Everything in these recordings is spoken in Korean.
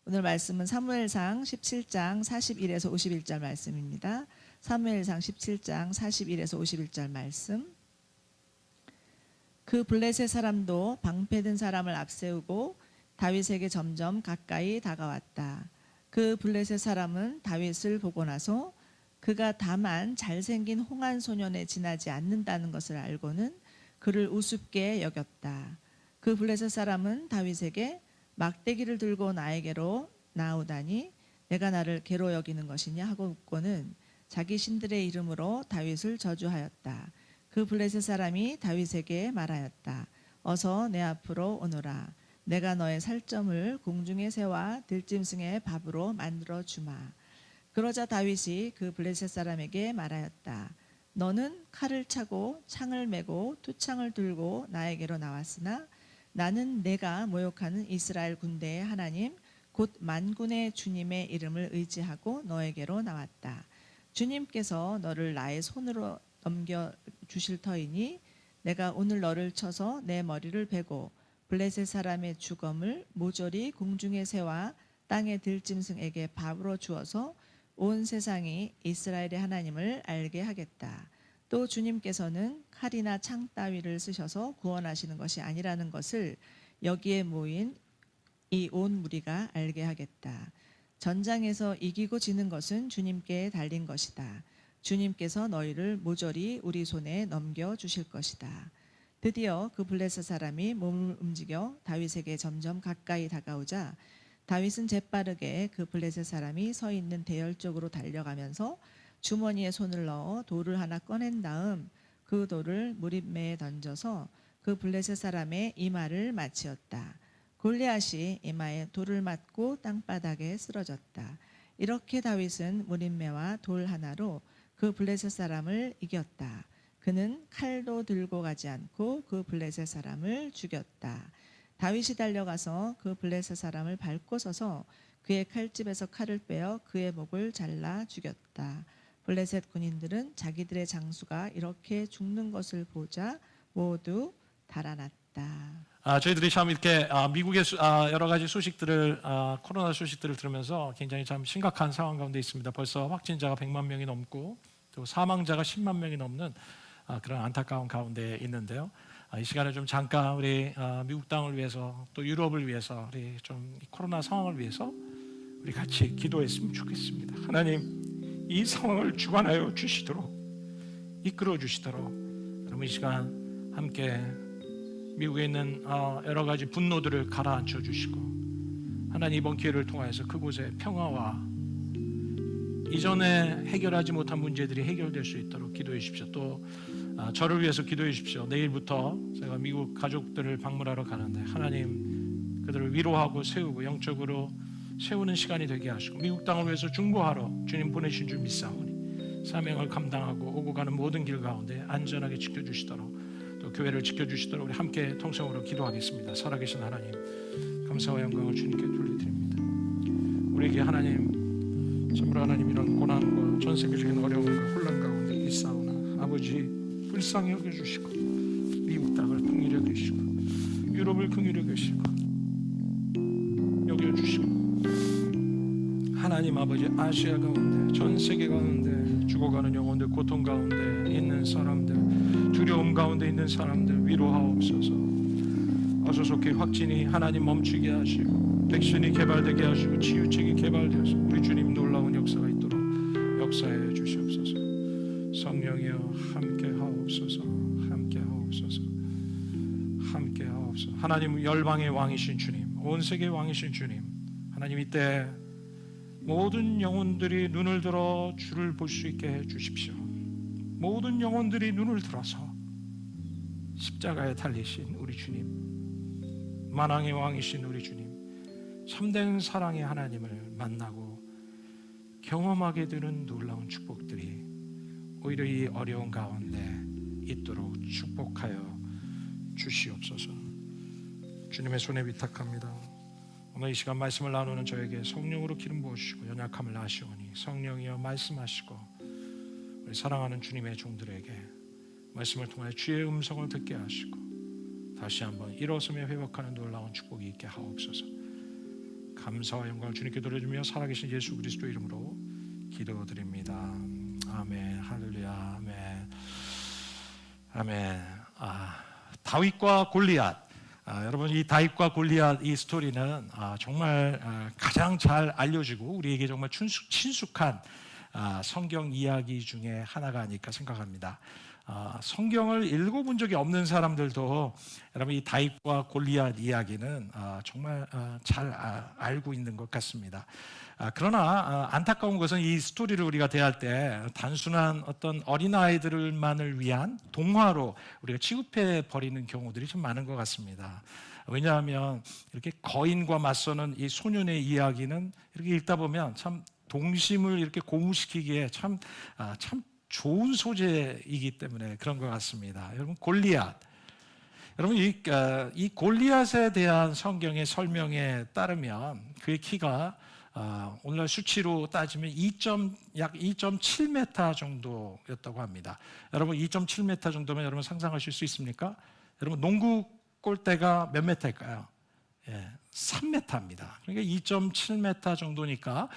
오늘 말씀은 사무엘상 17장 41에서 51절 말씀입니다. 사무엘상 17장 41에서 51절 말씀. 그 블레셋 사람도 방패든 사람을 앞세우고 다윗에게 점점 가까이 다가왔다. 그 블레셋 사람은 다윗을 보고 나서 그가 다만 잘생긴 홍한 소년에 지나지 않는다는 것을 알고는 그를 우습게 여겼다. 그 블레셋 사람은 다윗에게 막대기를 들고 나에게로 나오다니 내가 나를 괴로 여기는 것이냐 하고 묻고는 자기 신들의 이름으로 다윗을 저주하였다. 그 블레셋 사람이 다윗에게 말하였다. 어서 내 앞으로 오너라. 내가 너의 살점을 공중의 새와 들짐승의 밥으로 만들어 주마. 그러자 다윗이 그 블레셋 사람에게 말하였다. 너는 칼을 차고 창을 메고 투창을 들고 나에게로 나왔으나 나는 내가 모욕하는 이스라엘 군대의 하나님 곧 만군의 주님의 이름을 의지하고 너에게로 나왔다. 주님께서 너를 나의 손으로 넘겨주실 터이니 내가 오늘 너를 쳐서 내 머리를 베고 블레셋 사람의 주검을 모조리 공중의 새와 땅의 들짐승에게 밥으로 주어서 온 세상이 이스라엘의 하나님을 알게 하겠다. 또 주님께서는 칼이나 창 따위를 쓰셔서 구원하시는 것이 아니라는 것을 여기에 모인 이 온 무리가 알게 하겠다. 전장에서 이기고 지는 것은 주님께 달린 것이다. 주님께서 너희를 모조리 우리 손에 넘겨주실 것이다. 드디어 그 블레셋 사람이 몸을 움직여 다윗에게 점점 가까이 다가오자 다윗은 재빠르게 그 블레셋 사람이 서 있는 대열 쪽으로 달려가면서 주머니에 손을 넣어 돌을 하나 꺼낸 다음 그 돌을 무립매에 던져서 그 블레셋 사람의 이마를 맞추었다. 골리앗이 이마에 돌을 맞고 땅바닥에 쓰러졌다. 이렇게 다윗은 무립매와 돌 하나로 그 블레셋 사람을 이겼다. 그는 칼도 들고 가지 않고 그 블레셋 사람을 죽였다. 다윗이 달려가서 그 블레셋 사람을 밟고 서서 그의 칼집에서 칼을 빼어 그의 목을 잘라 죽였다. 블레셋 군인들은 자기들의 장수가 이렇게 죽는 것을 보자 모두 달아났다. 저희들이 참 이렇게 미국의 여러 가지 소식들을 코로나 소식들을 들으면서 굉장히 참 심각한 상황 가운데 있습니다. 벌써 확진자가 100만 명이 넘고 또 사망자가 10만 명이 넘는 그런 안타까운 가운데 있는데요. 이 시간에 좀 잠깐 우리 미국 땅을 위해서 또 유럽을 위해서 우리 좀 코로나 상황을 위해서 우리 같이 기도했으면 좋겠습니다. 하나님, 이 상황을 주관하여 주시도록 이끌어 주시도록 여러분 이 시간 함께 미국에 있는 여러 가지 분노들을 가라앉혀 주시고 하나님 이번 기회를 통해서 그곳에 평화와 이전에 해결하지 못한 문제들이 해결될 수 있도록 기도해 주십시오. 또 저를 위해서 기도해 주십시오. 내일부터 제가 미국 가족들을 방문하러 가는데 하나님 그들을 위로하고 세우고 영적으로 세우는 시간이 되게 하시고 미국 땅을 위해서 중보하러 주님 보내신 줄 믿사오니 사명을 감당하고 오고 가는 모든 길 가운데 안전하게 지켜주시도록 또 교회를 지켜주시도록 우리 함께 통성으로 기도하겠습니다. 살아계신 하나님 감사와 영광을 주님께 돌려드립니다. 우리에게 하나님 참으로 하나님 이런 고난과 전 세계적인 어려움과 혼란 가운데 있사오나 아버지 불쌍히 여겨주시고 미국 땅을 긍휼히 여기시고 유럽을 긍휼히 여기시고 여겨주시고 하나님 아버지 아시아 가운데 전 세계 가운데 죽어가는 영혼들 고통 가운데 있는 사람들 두려움 가운데 있는 사람들 위로하옵소서. 어서속히 확진이 하나님 멈추게 하시고 백신이 개발되게 하시고 치유책이 개발되어서 우리 주님 놀라운 역사가 있도록 역사해 주시옵소서. 성령이여 함께 하옵소서. 함께 하옵소서. 함께 하옵소서. 하나님 열방의 왕이신 주님 온 세계의 왕이신 주님 하나님 이때 모든 영혼들이 눈을 들어 주를 볼 수 있게 해 주십시오. 모든 영혼들이 눈을 들어서 십자가에 달리신 우리 주님 만왕의 왕이신 우리 주님 참된 사랑의 하나님을 만나고 경험하게 되는 놀라운 축복들이 오히려 이 어려운 가운데 있도록 축복하여 주시옵소서. 주님의 손에 위탁합니다. 오늘 이 시간 말씀을 나누는 저에게 성령으로 기름 부으시고 연약함을 아시오니 성령이여 말씀하시고 우리 사랑하는 주님의 종들에게 말씀을 통해 주의 음성을 듣게 하시고 다시 한번 일어서며 회복하는 놀라운 축복이 있게 하옵소서. 감사와 영광을 주님께 돌려주며 살아계신 예수 그리스도 이름으로 기도드립니다. 아멘. 할렐루야. 아멘. 아멘. 다윗과 골리앗. 여러분, 이 다윗과 골리앗 이 스토리는 정말 가장 잘 알려지고 우리에게 정말 친숙한 성경 이야기 중에 하나가 아닐까 생각합니다. 성경을 읽어본 적이 없는 사람들도 여러분 이 다윗과 골리앗 이야기는 정말 잘 알고 있는 것 같습니다. 그러나 안타까운 것은 이 스토리를 우리가 대할 때 단순한 어떤 어린아이들만을 위한 동화로 우리가 취급해 버리는 경우들이 좀 많은 것 같습니다. 왜냐하면 이렇게 거인과 맞서는 이 소년의 이야기는 이렇게 읽다 보면 참 동심을 이렇게 고무시키기에 참 좋은 소재이기 때문에 그런 것 같습니다. 여러분, 골리앗. 여러분, 이 골리앗에 대한 성경의 설명에 따르면 그의 키가 오늘날 수치로 따지면 약 2.7m 정도였다고 합니다. 여러분, 2.7m 정도면 여러분 상상하실 수 있습니까? 여러분, 농구 골대가 몇 m일까요? 3m입니다. 그러니까 2.7m 정도니까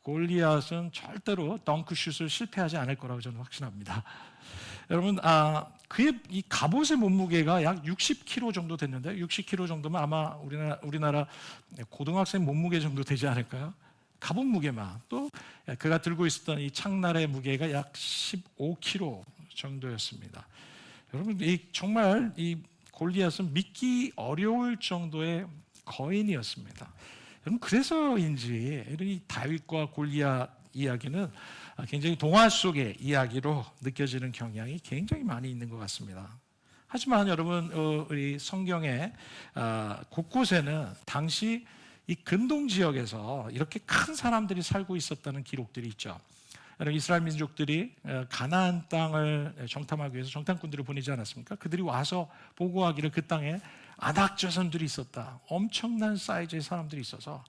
골리앗은 절대로 덩크슛을 실패하지 않을 거라고 저는 확신합니다. 여러분, 그의 이 갑옷의 몸무게가 약 60kg 정도 됐는데 60kg 정도면 아마 우리나라 고등학생 몸무게 정도 되지 않을까요? 갑옷 무게만. 또 그가 들고 있었던 이 창날의 무게가 약 15kg 정도였습니다. 여러분, 정말 이 골리앗은 믿기 어려울 정도의 거인이었습니다. 여러분, 그래서인지 이 다윗과 골리앗 이야기는 굉장히 동화 속의 이야기로 느껴지는 경향이 굉장히 많이 있는 것 같습니다. 하지만 여러분, 우리 성경의 곳곳에는 당시 이 근동 지역에서 이렇게 큰 사람들이 살고 있었다는 기록들이 있죠. 이스라엘 민족들이 가나안 땅을 정탐하기 위해서 정탐꾼들을 보내지 않았습니까? 그들이 와서 보고하기를 그 땅에 아낙 자손들이 있었다. 엄청난 사이즈의 사람들이 있어서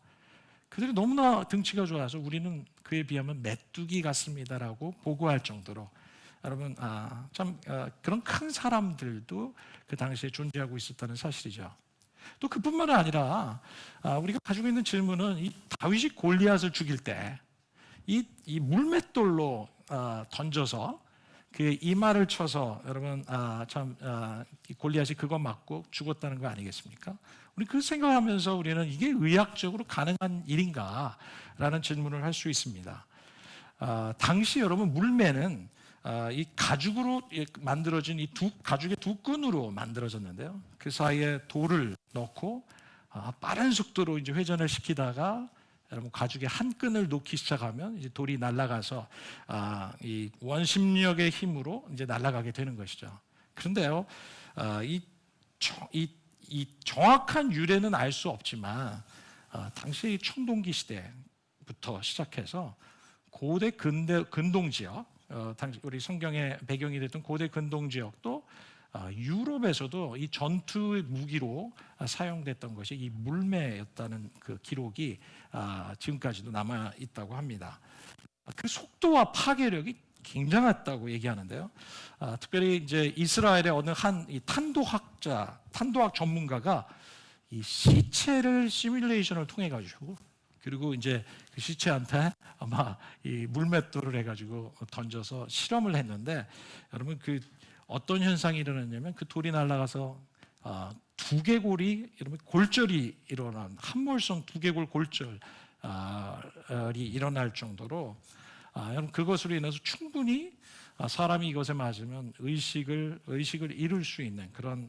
그들이 너무나 등치가 좋아서 우리는 그에 비하면 메뚜기 같습니다라고 보고할 정도로 여러분 그런 큰 사람들도 그 당시에 존재하고 있었다는 사실이죠. 또 그뿐만 아니라 우리가 가지고 있는 질문은 이 다윗이 골리앗을 죽일 때 이 물맷돌로 던져서 그 이마를 쳐서 여러분 골리앗이 그거 맞고 죽었다는 거 아니겠습니까? 우리 그 생각하면서 우리는 이게 의학적으로 가능한 일인가라는 질문을 할 수 있습니다. 당시 여러분 물매는 이 가죽으로 만들어진 이 가죽의 두 끈으로 만들어졌는데요. 그 사이에 돌을 넣고 빠른 속도로 이제 회전을 시키다가 여러분 가죽의 한 끈을 놓기 시작하면 이제 돌이 날아가서 이 원심력의 힘으로 이제 날아가게 되는 것이죠. 그런데요, 이 정확한 유래는 알 수 없지만 당시 청동기 시대부터 시작해서 고대 근동 지역, 당시 우리 성경의 배경이 됐던 고대 근동 지역도 유럽에서도 이 전투 무기로 사용됐던 것이 이 물매였다는 그 기록이 지금까지도 남아 있다고 합니다. 그 속도와 파괴력이 굉장했다고 얘기하는데요. 특별히 이제 이스라엘의 어느 한 이 탄도학 전문가가 이 시체를 시뮬레이션을 통해 가지고 그리고 이제 그 시체한테 아마 이 물맷돌을 해가지고 던져서 실험을 했는데 여러분 그 어떤 현상이 일어났냐면 그 돌이 날아가서 두개골이 여러분 골절이 일어난 함몰성 두개골 골절이 일어날 정도로 여러분 그것으로 인해서 충분히 사람이 이것에 맞으면 의식을 잃을 수 있는 그런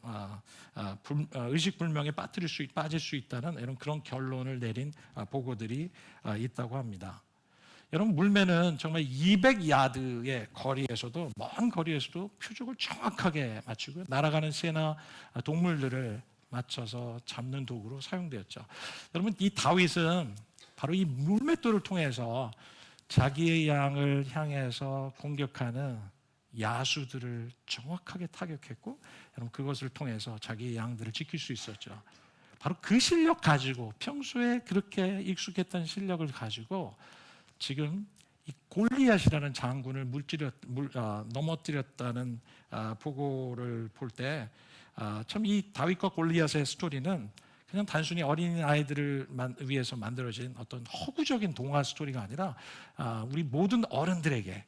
의식 불명에 빠질 수 있다는 이런 그런 결론을 내린 보고들이 있다고 합니다. 여러분 물매는 정말 200야드의 거리에서도 먼 거리에서도 표적을 정확하게 맞추고 날아가는 새나 동물들을 맞춰서 잡는 도구로 사용되었죠. 여러분 이 다윗은 바로 이 물맷돌을 통해서 자기의 양을 향해서 공격하는 야수들을 정확하게 타격했고 여러분 그것을 통해서 자기의 양들을 지킬 수 있었죠. 바로 그 실력 가지고 평소에 그렇게 익숙했던 실력을 가지고 지금 이 골리앗이라는 장군을 넘어뜨렸다는 보고를 볼 때 참 이 다윗과 골리앗의 스토리는 그냥 단순히 어린 아이들을 위해서 만들어진 어떤 허구적인 동화 스토리가 아니라 우리 모든 어른들에게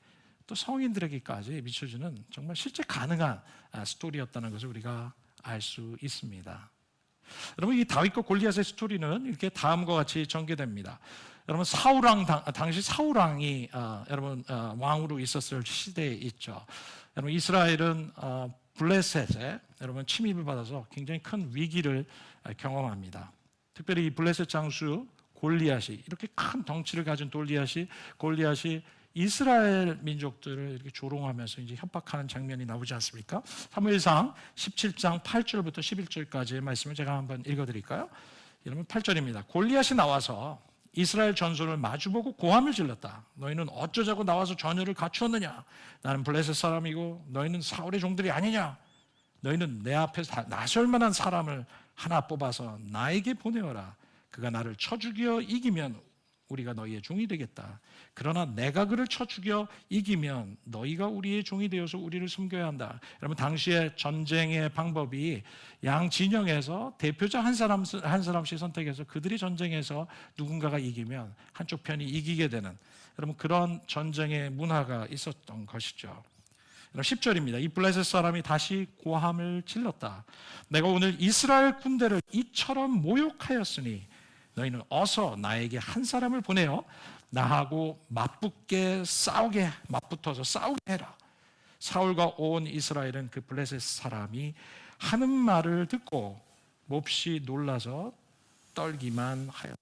또 성인들에게까지 비춰주는 정말 실제 가능한 스토리였다는 것을 우리가 알 수 있습니다. 여러분, 이 다윗과 골리앗의 스토리는 이렇게 다음과 같이 전개됩니다. 여러분, 당시 사울왕이 여러분 왕으로 있었을 시대에 있죠. 여러분, 이스라엘은 블레셋에 여러분 침입을 받아서 굉장히 큰 위기를 경험합니다. 특별히 이 블레셋 장수 골리앗이, 이렇게 큰 덩치를 가진 골리앗이 이스라엘 민족들을 이렇게 조롱하면서 이제 협박하는 장면이 나오지 않습니까? 사무엘상 17장 8절부터 11절까지의 말씀을 제가 한번 읽어드릴까요? 여러분, 8절입니다. 골리앗이 나와서 이스라엘 전손을 마주보고 고함을 질렀다. 너희는 어쩌자고 나와서 전열을 갖추었느냐? 나는 블레셋 사람이고 너희는 사울의 종들이 아니냐? 너희는 내 앞에서 나설 만한 사람을 하나 뽑아서 나에게 보내어라. 그가 나를 쳐 죽여 이기면 우리가 너희의 종이 되겠다. 그러나 내가 그를 쳐 죽여 이기면 너희가 우리의 종이 되어서 우리를 섬겨야 한다. 여러분, 당시의 전쟁의 방법이 양 진영에서 대표자 한 사람씩 선택해서 그들이 전쟁에서 누군가가 이기면 한쪽 편이 이기게 되는, 여러분, 그런 전쟁의 문화가 있었던 것이죠. 10절입니다. 이 블레셋 사람이 다시 고함을 질렀다. 내가 오늘 이스라엘 군대를 이처럼 모욕하였으니 너희는 어서 나에게 한 사람을 보내어 나하고 맞붙어서 싸우게 해라. 사울과 온 이스라엘은 그 블레셋 사람이 하는 말을 듣고 몹시 놀라서 떨기만 하였다.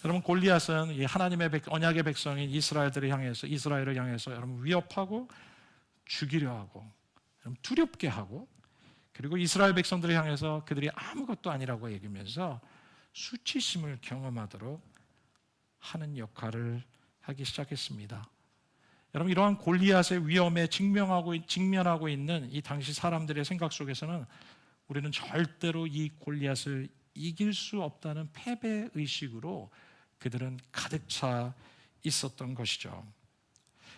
여러분, 골리앗은 이 하나님의 언약의 백성인 이스라엘을 향해서 여러분 위협하고 죽이려 하고 두렵게 하고, 그리고 이스라엘 백성들을 향해서 그들이 아무것도 아니라고 얘기하면서 수치심을 경험하도록 하는 역할을 하기 시작했습니다. 여러분, 이러한 골리앗의 위험에 직면하고 있는 이 당시 사람들의 생각 속에서는 우리는 절대로 이 골리앗을 이길 수 없다는 패배의식으로 그들은 가득 차 있었던 것이죠.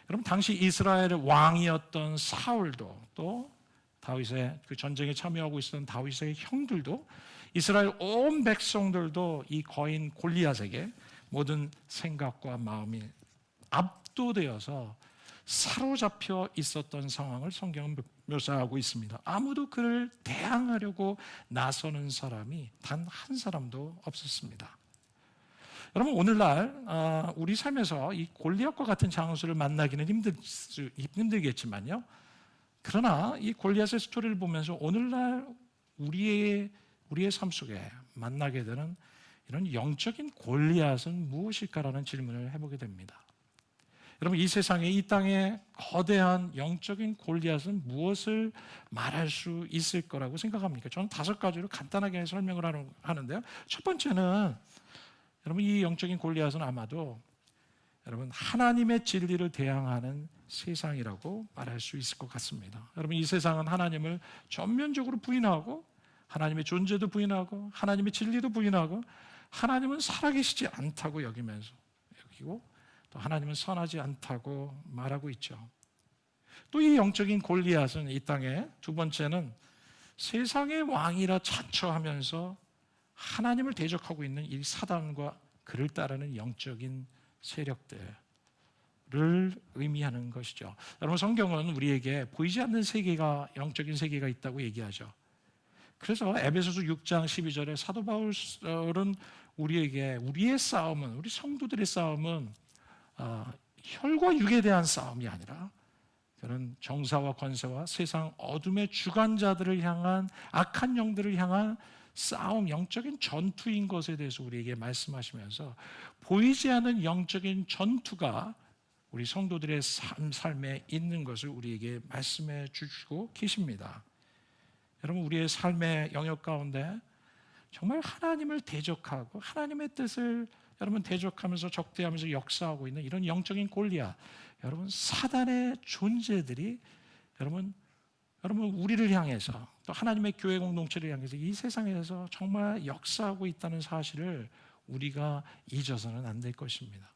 여러분, 당시 이스라엘의 왕이었던 사울도, 또 다윗의 그 전쟁에 참여하고 있었던 다윗의 형들도, 이스라엘 온 백성들도 이 거인 골리앗에게 모든 생각과 마음이 압도되어서 사로잡혀 있었던 상황을 성경은 묘사하고 있습니다. 아무도 그를 대항하려고 나서는 사람이 단 한 사람도 없었습니다. 여러분, 오늘날 우리 삶에서 이 골리앗과 같은 장수를 만나기는 힘들겠지만요, 그러나 이 골리앗의 스토리를 보면서 오늘날 우리의 삶 속에 만나게 되는 이런 영적인 골리앗은 무엇일까라는 질문을 해보게 됩니다. 여러분, 이 세상에, 이 땅에 거대한 영적인 골리앗은 무엇을 말할 수 있을 거라고 생각합니까? 저는 5가지로 간단하게 설명을 하는데요. 첫 번째는, 여러분, 이 영적인 골리앗은 아마도 여러분 하나님의 진리를 대항하는 세상이라고 말할 수 있을 것 같습니다. 여러분, 이 세상은 하나님을 전면적으로 부인하고, 하나님의 존재도 부인하고, 하나님의 진리도 부인하고, 하나님은 살아계시지 않다고 여기고, 또 하나님은 선하지 않다고 말하고 있죠. 또 이 영적인 골리앗은 이 땅에, 두 번째는 세상의 왕이라 자처하면서 하나님을 대적하고 있는 이 사단과 그를 따르는 영적인 세력들을 의미하는 것이죠. 여러분, 성경은 우리에게 보이지 않는 세계가, 영적인 세계가 있다고 얘기하죠. 그래서 에베소서 6장 12절에 사도 바울은 우리에게 우리의 싸움은, 우리 성도들의 싸움은 혈과 육에 대한 싸움이 아니라 그런 정사와 권세와 세상 어둠의 주관자들을 향한, 악한 영들을 향한 싸움, 영적인 전투인 것에 대해서 우리에게 말씀하시면서 보이지 않는 영적인 전투가 우리 성도들의 삶에 있는 것을 우리에게 말씀해 주시고 계십니다. 여러분, 우리의 삶의 영역 가운데 정말 하나님을 대적하고 하나님의 뜻을 여러분 대적하면서 적대하면서 역사하고 있는 이런 영적인 골리앗, 여러분 사단의 존재들이 여러분 우리를 향해서, 또 하나님의 교회 공동체를 향해서 이 세상에서 정말 역사하고 있다는 사실을 우리가 잊어서는 안 될 것입니다.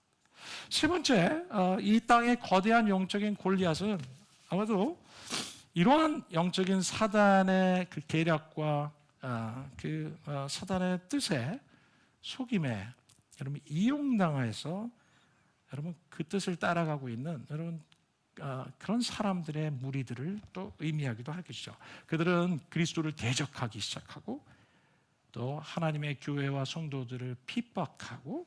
세 번째, 이 땅의 거대한 영적인 골리앗은 아마도 이러한 영적인 사단의 그 계략과 사단의 뜻에 속임에 여러분 이용당해서 여러분 그 뜻을 따라가고 있는 여러분 그런 사람들의 무리들을 또 의미하기도 하겠죠. 그들은 그리스도를 대적하기 시작하고 또 하나님의 교회와 성도들을 핍박하고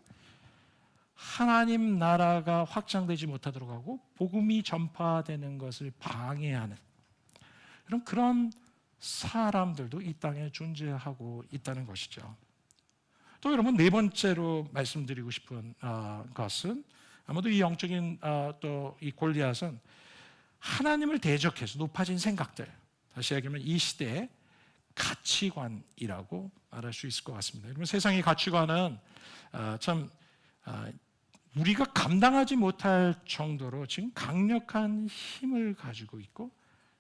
하나님 나라가 확장되지 못하도록 하고 복음이 전파되는 것을 방해하는 그런 사람들도 이 땅에 존재하고 있다는 것이죠. 또 여러분 네 번째로 말씀드리고 싶은 것은 아마도 이 영적인 또 이 골리앗은 하나님을 대적해서 높아진 생각들, 다시 얘기하면 이 시대의 가치관이라고 말할 수 있을 것 같습니다. 여러분 세상의 가치관은 참 우리가 감당하지 못할 정도로 지금 강력한 힘을 가지고 있고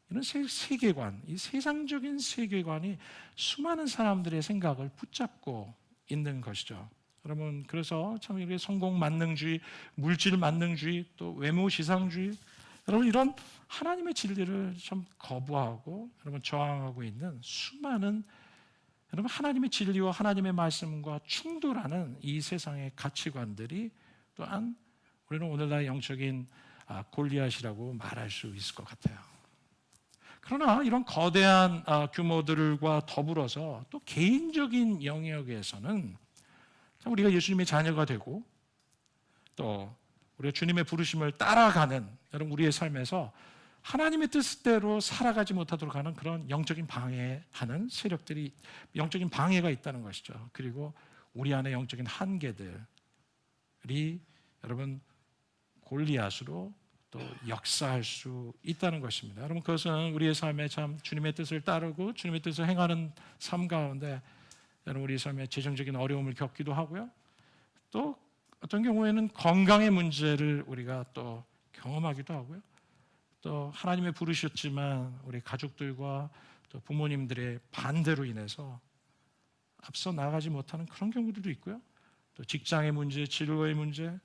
이런 세계관, 이 세상적인 세계관이 수많은 사람들의 생각을 붙잡고 있는 것이죠. 여러분 그래서 참 이게 성공 만능주의, 물질 만능주의, 또 외모 지상주의, 여러분 이런 하나님의 진리를 좀 거부하고 여러분 저항하고 있는 수많은 여러분 하나님의 진리와 하나님의 말씀과 충돌하는 이 세상의 가치관들이 또한 우리는 오늘날 영적인 골리앗이라고 말할 수 있을 것 같아요. 그러나 이런 거대한 규모들과 더불어서 또 개인적인 영역에서는 우리가 예수님의 자녀가 되고 또 우리가 주님의 부르심을 따라가는 여러분 우리의 삶에서 하나님의 뜻대로 살아가지 못하도록 하는 그런 영적인 방해하는 세력들이 영적인 방해가 있다는 것이죠. 그리고 우리 안에 영적인 한계들이 여러분 골리앗으로 또 역사할 수 있다는 것입니다. 여러분 그것은 우리의 삶에 참 주님의 뜻을 따르고 주님의 뜻을 행하는 삶 가운데 여러분 우리 삶에 재정적인 어려움을 겪기도 하고요. 또 어떤 경우에는 건강의 문제를 우리가 또 경험하기도 하고요. 또 하나님의 부르셨지만 우리 가족들과 또 부모님들의 반대로 인해서 앞서 나가지 못하는 그런 경우들도 있고요. 또 직장의 문제, 진로의 문제,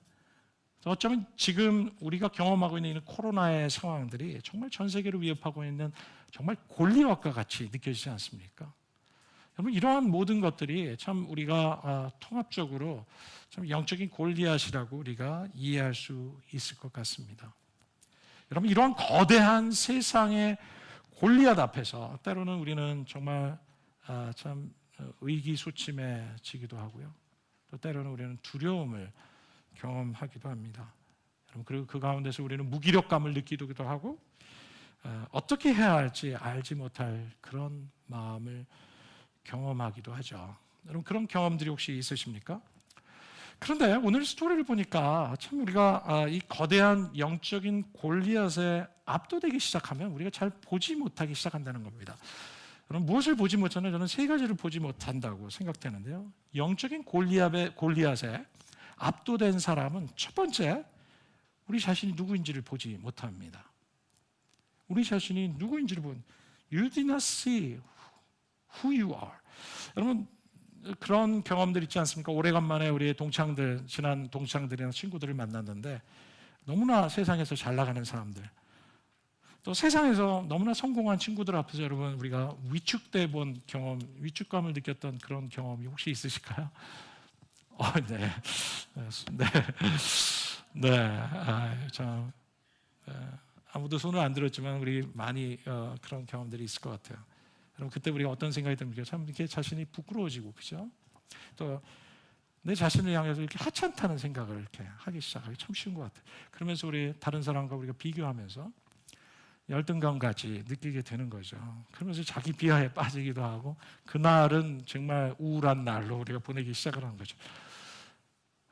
또 어쩌면 지금 우리가 경험하고 있는 코로나의 상황들이 정말 전 세계를 위협하고 있는 정말 골리앗과 같이 느껴지지 않습니까? 여러분 이러한 모든 것들이 참 우리가 통합적으로 참 영적인 골리앗이라고 우리가 이해할 수 있을 것 같습니다. 여러분 이러한 거대한 세상의 골리앗 앞에서 때로는 우리는 정말 참 의기소침해지기도 하고요. 또 때로는 우리는 두려움을 경험하기도 합니다. 여러분 그리고 그 가운데서 우리는 무기력감을 느끼기도 하고 어떻게 해야 할지 알지 못할 그런 마음을 경험하기도 하죠. 여러분 그런 경험들이 혹시 있으십니까? 그런데 오늘 스토리를 보니까 참 우리가 이 거대한 영적인 골리앗에 압도되기 시작하면 우리가 잘 보지 못하기 시작한다는 겁니다. 여러분 무엇을 보지 못하나 저는 세 가지를 보지 못한다고 생각되는데요. 영적인 골리앗에 압도된 사람은 첫 번째 우리 자신이 누구인지를 보지 못합니다. 우리 자신이 누구인지를 You did not see who you are. 여러분 그런 경험들 있지 않습니까? 오래간만에 우리의 친한 동창들이나 친구들을 만났는데 너무나 세상에서 잘 나가는 사람들, 또 세상에서 너무나 성공한 친구들 앞에서 여러분 우리가 위축돼 본 경험, 위축감을 느꼈던 그런 경험이 혹시 있으실까요? 네, 참 아무도 손을 안 들었지만 우리 많이 그런 경험들이 있을 것 같아요. 여러분 그때 우리가 어떤 생각이 듭니까? 참 이렇게 자신이 부끄러워지고 그죠? 또 내 자신을 향해서 이렇게 하찮다는 생각을 이렇게 하기 시작하기 참 쉬운 것 같아요. 그러면서 우리 다른 사람과 우리가 비교하면서 열등감까지 느끼게 되는 거죠. 그러면서 자기 비하에 빠지기도 하고 그날은 정말 우울한 날로 우리가 보내기 시작을 하는 거죠.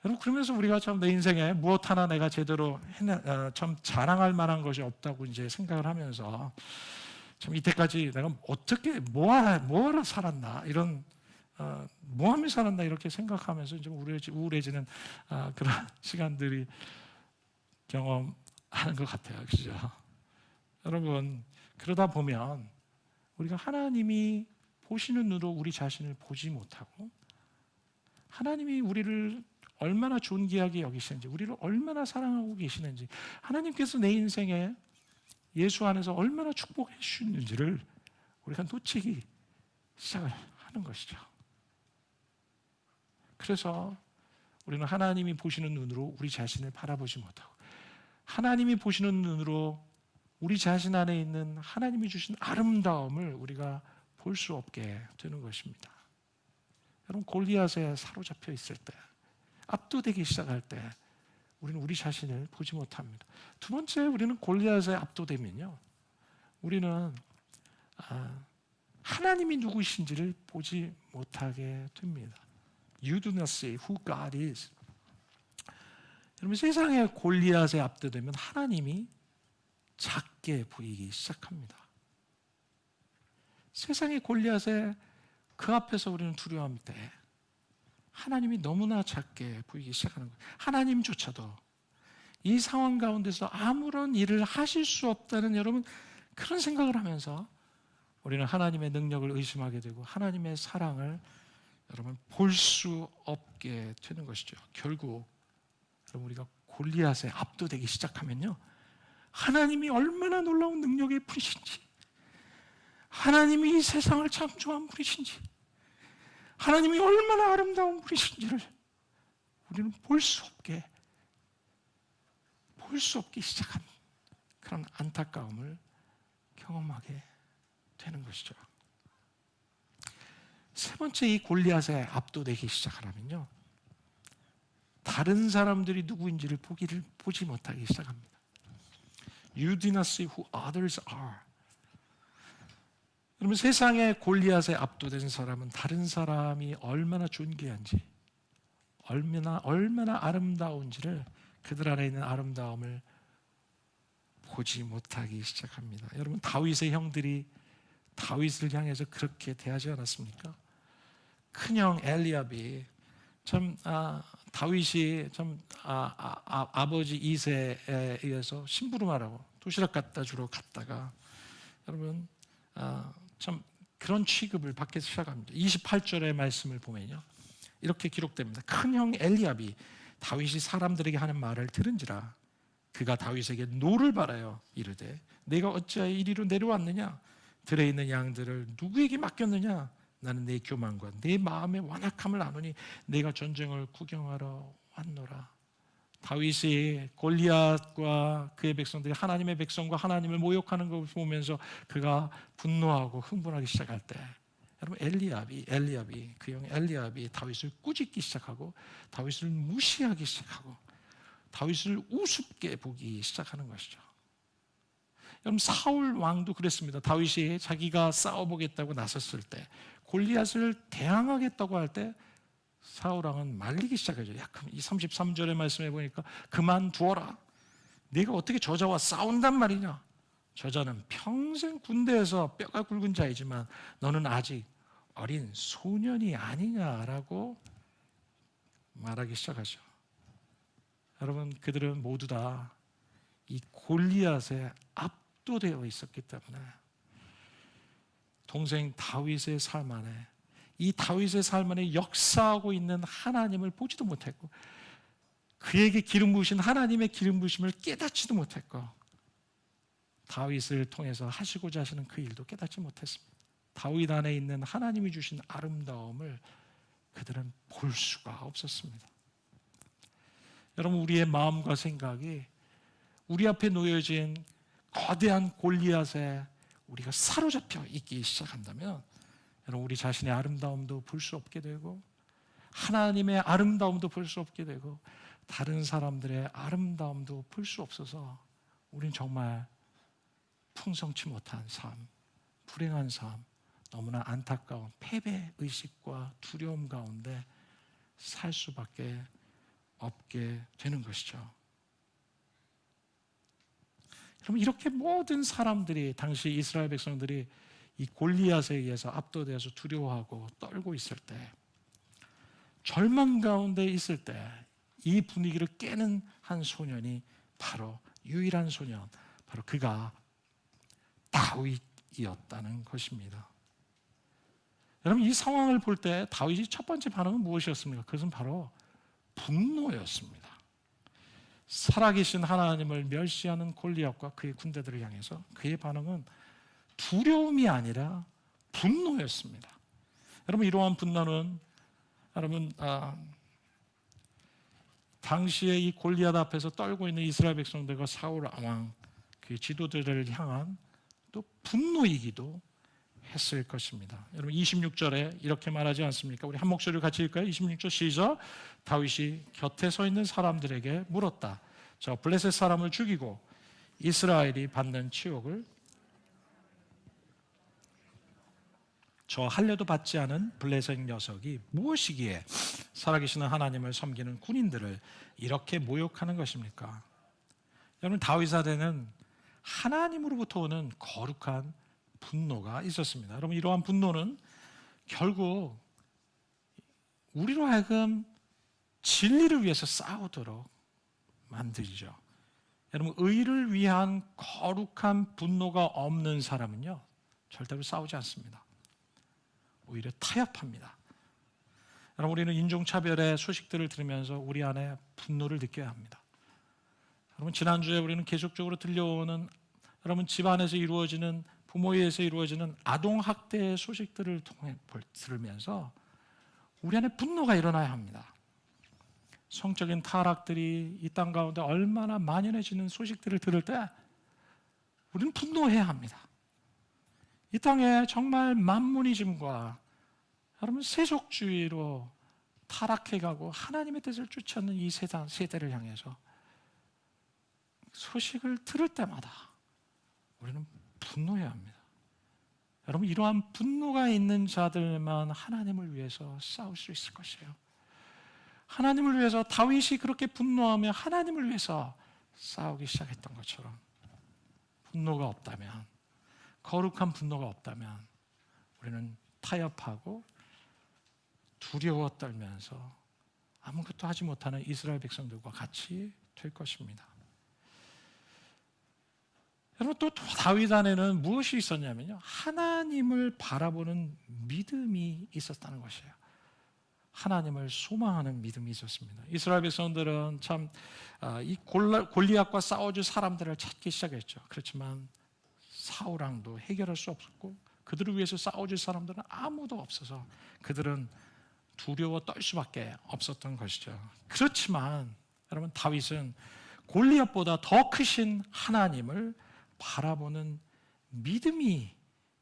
여러분 그러면서 우리가 참 내 인생에 무엇 하나 내가 제대로 참 자랑할 만한 것이 없다고 이제 생각을 하면서 참 이때까지 내가 어떻게 뭐하러 살았나 이런 뭐하며 살았나 이렇게 생각하면서 좀 우울해지는 그런 시간들이 경험하는 것 같아요, 그죠? 여러분 그러다 보면 우리가 하나님이 보시는 눈으로 우리 자신을 보지 못하고 하나님이 우리를 얼마나 존귀하게 여기시는지, 우리를 얼마나 사랑하고 계시는지, 하나님께서 내 인생에 예수 안에서 얼마나 축복해 주시는지를 우리가 놓치기 시작을 하는 하는 것이죠. 그래서 우리는 하나님이 보시는 눈으로 우리 자신을 바라보지 못하고 하나님이 보시는 눈으로 우리 자신 안에 있는 하나님이 주신 아름다움을 우리가 볼 수 없게 되는 것입니다. 여러분, 골리앗에 사로잡혀 있을 때, 압도되기 시작할 때 우리는 우리 자신을 보지 못합니다. 두 번째, 우리는 골리앗에 압도되면요, 우리는 하나님이 누구신지를 보지 못하게 됩니다. You do not see who God is. 여러분, 세상에 골리앗에 압도되면 하나님이 작게 보이기 시작합니다. 세상의 골리앗에 그 앞에서 우리는 두려워할 때 하나님이 너무나 작게 보이기 시작하는 거예요. 하나님조차도 이 상황 가운데서 아무런 일을 하실 수 없다는 여러분 그런 생각을 하면서 우리는 하나님의 능력을 의심하게 되고 하나님의 사랑을 여러분 볼 수 없게 되는 것이죠. 결국 여러분 우리가 골리앗에 압도되기 시작하면요, 하나님이 얼마나 놀라운 능력의 분이신지, 하나님이 이 세상을 창조한 분이신지, 하나님이 얼마나 아름다운 분이신지를 우리는 볼 수 없게 시작한 그런 안타까움을 경험하게 되는 것이죠. 세 번째, 이 골리앗에 압도되기 시작하려면요, 다른 사람들이 누구인지를 보지 못하기 시작합니다. You do not see who others are. 여러분, 세상에 골리앗에 압도된 사람은 다른 사람이 얼마나 존귀한지, 얼마나 아름다운지를, 그들 안에 있는 아름다움을 보지 못하기 시작합니다. 여러분, 다윗의 형들이 다윗을 향해서 그렇게 대하지 않았습니까? 큰형 엘리압이 참 다윗이 참 아버지 이새에 의해서 심부름하라고 도시락 갖다 주러 갔다가 여러분 참 그런 취급을 받기 시작합니다. 28절의 말씀을 보면요, 이렇게 기록됩니다. 큰형 엘리압이 다윗이 사람들에게 하는 말을 들은지라 그가 다윗에게 노를 바라여 이르되 내가 어찌하여 이리로 내려왔느냐, 들에 있는 양들을 누구에게 맡겼느냐, 나는 내 교만과 내 마음의 완악함을 아노니 내가 전쟁을 구경하러 왔노라. 다윗이 골리앗과 그의 백성들이 하나님의 백성과 하나님을 모욕하는 것을 보면서 그가 분노하고 흥분하기 시작할 때 여러분 엘리압이 그 형 엘리압이 다윗을 꾸짖기 시작하고 다윗을 무시하기 시작하고 다윗을 우습게 보기 시작하는 것이죠. 여러분, 사울 왕도 그랬습니다. 다윗이 자기가 싸워보겠다고 나섰을 때, 골리앗을 대항하겠다고 할 때 사울 왕은 말리기 시작하죠. 이 33절의 말씀해 보니까 그만두어라. 네가 어떻게 저자와 싸운단 말이냐. 저자는 평생 군대에서 뼈가 굵은 자이지만 너는 아직 어린 소년이 아니냐라고 말하기 시작하죠. 여러분, 그들은 모두 다 이 골리앗에 압도되어 있었기 때문에 동생 다윗의 삶 안에, 이 다윗의 삶 안에 역사하고 있는 하나님을 보지도 못했고 그에게 기름 부으신 하나님의 기름 부으심을 깨닫지도 못했고 다윗을 통해서 하시고자 하시는 그 일도 깨닫지 못했습니다. 다윗 안에 있는 하나님이 주신 아름다움을 그들은 볼 수가 없었습니다. 여러분, 우리의 마음과 생각이 우리 앞에 놓여진 거대한 골리앗에 우리가 사로잡혀 있기 시작한다면 여러분, 우리 자신의 아름다움도 볼 수 없게 되고 하나님의 아름다움도 볼 수 없게 되고 다른 사람들의 아름다움도 볼 수 없어서 우리는 정말 풍성치 못한 삶, 불행한 삶, 너무나 안타까운 패배의식과 두려움 가운데 살 수밖에 없게 되는 것이죠. 그럼 이렇게 모든 사람들이, 당시 이스라엘 백성들이 이 골리앗에 의해서 압도되어서 두려워하고 떨고 있을 때, 절망 가운데 있을 때 이 분위기를 깨는 한 소년이 바로 유일한 소년, 바로 그가 다윗이었다는 것입니다. 여러분, 이 상황을 볼 때 다윗이 첫 번째 반응은 무엇이었습니까? 그것은 바로 분노였습니다. 살아계신 하나님을 멸시하는 골리앗과 그의 군대들을 향해서 그의 반응은 두려움이 아니라 분노였습니다. 여러분 이러한 분노는 여러분 당시에 이 골리앗 앞에서 떨고 있는 이스라엘 백성들과 사울 왕 그 지도자를 향한 또 분노이기도 했을 것입니다. 여러분 26절에 이렇게 말하지 않습니까? 우리 한 목소리를 같이 읽을까요? 26절 시작. 다윗이 곁에 서 있는 사람들에게 물었다. 저 블레셋 사람을 죽이고 이스라엘이 받는 치욕을 저 할례도 받지 않은 블레셋 녀석이 무엇이기에 살아계시는 하나님을 섬기는 군인들을 이렇게 모욕하는 것입니까? 여러분 다윗 사대는 하나님으로부터 오는 거룩한 분노가 있었습니다. 여러분 이러한 분노는 결국 우리로 하여금 진리를 위해서 싸우도록 만들죠. 여러분 의를 위한 거룩한 분노가 없는 사람은요 절대로 싸우지 않습니다. 오히려 타협합니다. 여러분 우리는 인종차별의 소식들을 들으면서 우리 안에 분노를 느껴야 합니다. 여러분 지난주에 우리는 계속적으로 들려오는 여러분 집안에서 이루어지는 부모에 의해서 이루어지는 아동학대의 소식들을 들으면서 우리 안에 분노가 일어나야 합니다. 성적인 타락들이 이 땅 가운데 얼마나 만연해지는 소식들을 들을 때 우리는 분노해야 합니다. 이 땅에 정말 만무니즘과 여러분 세속주의로 타락해가고 하나님의 뜻을 쫓아는 이 세대를 향해서 소식을 들을 때마다 우리는 분노해야 합니다. 여러분 이러한 분노가 있는 자들만 하나님을 위해서 싸울 수 있을 것이에요. 하나님을 위해서 다윗이 그렇게 분노하며 하나님을 위해서 싸우기 시작했던 것처럼 분노가 없다면, 거룩한 분노가 없다면 우리는 타협하고 두려워 떨면서 아무것도 하지 못하는 이스라엘 백성들과 같이 될 것입니다. 여러분 또 다윗 안에는 무엇이 있었냐면요, 하나님을 바라보는 믿음이 있었다는 것이에요. 하나님을 소망하는 믿음이 있었습니다. 이스라엘 백성들은 참 이 골리앗과 싸워줄 사람들을 찾기 시작했죠. 그렇지만 사울 왕도 해결할 수 없었고 그들을 위해서 싸워줄 사람들은 아무도 없어서 그들은 두려워 떨 수밖에 없었던 것이죠. 그렇지만 여러분 다윗은 골리앗보다 더 크신 하나님을 바라보는 믿음이